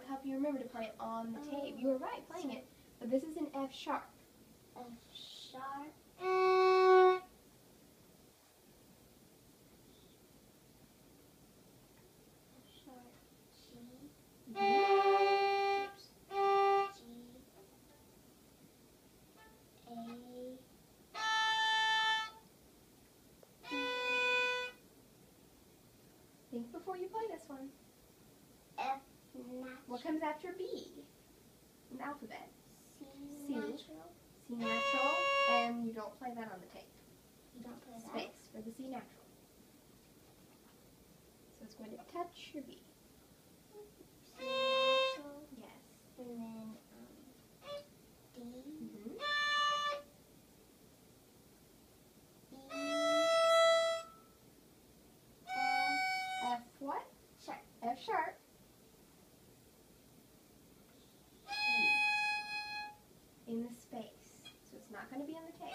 help you remember to play it on the tape. You were right playing it, but this is an F sharp. F sharp. Think before you play this one. F natural. What comes after B in the alphabet? C natural. C natural, and you don't play that on the tape. You don't play that. Space for the C natural. So it's going to touch your B. C natural. Yes. And then D. Mm-hmm. F what? Sharp. F sharp. In the space. So it's not going to be on the tape.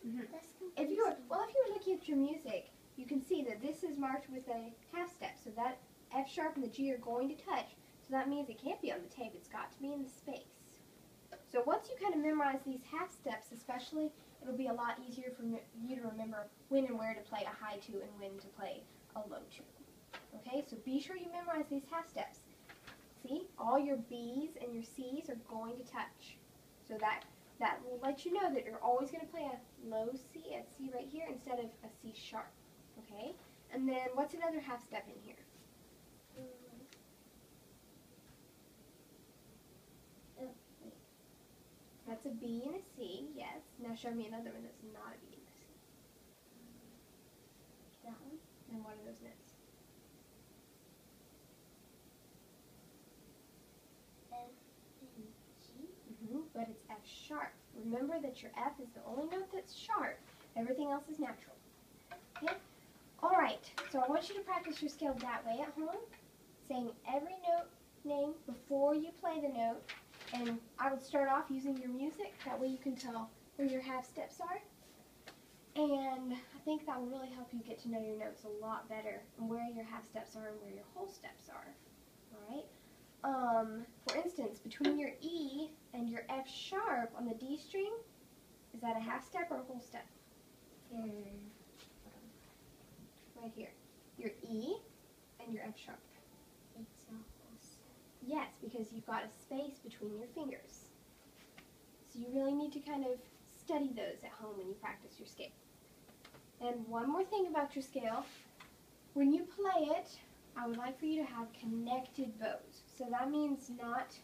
Mm-hmm. That's If you were looking at your music, you can see that this is marked with a half step. So that F sharp and the G are going to touch. So that means it can't be on the tape. It's got to be in the space. So once you kind of memorize these half steps, especially, it'll be a lot easier for you to remember when and where to play a high two and when to play a low two. Okay, so be sure you memorize these half steps. See, all your B's and your C's are going to touch. So that will let you know that you're always going to play a low C, a C right here, instead of a C sharp. Okay? And then what's another half step in here? That's a B and a C, yes. Now show me another one that's not a B and a C. That one. And what are those notes? F and G. But it's F sharp. Remember that your F is the only note that's sharp. Everything else is natural. Okay? Alright, so I want you to practice your scale that way at home, saying every note name before you play the note. And I would start off using your music. That way you can tell where your half steps are. And I think that will really help you get to know your notes a lot better and where your half steps are and where your whole steps are. Alright? For instance, between your E and your F sharp on the D string, is that a half step or a whole step? Right here. Your E and your F sharp. It's a whole step. Yes, because you've got a space between your fingers. So you really need to kind of study those at home when you practice your scale. And one more thing about your scale, when you play it, I would like for you to have connected bows. So that means not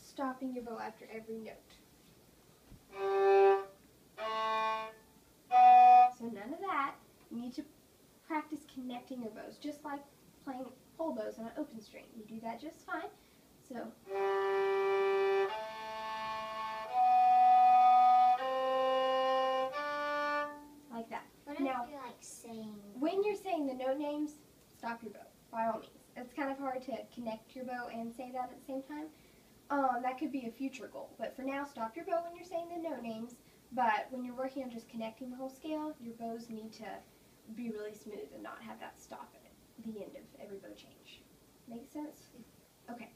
stopping your bow after every note. So none of that. You need to practice connecting your bows, just like playing whole bows on an open string. You do that just fine. So like that. Now, if you're like saying when you're saying the note names, stop your bow, by all means. It's kind of hard to connect your bow and say that at the same time. That could be a future goal. But for now, stop your bow when you're saying the note names. But when you're working on just connecting the whole scale, your bows need to be really smooth and not have that stop at the end of every bow change. Make sense? Okay.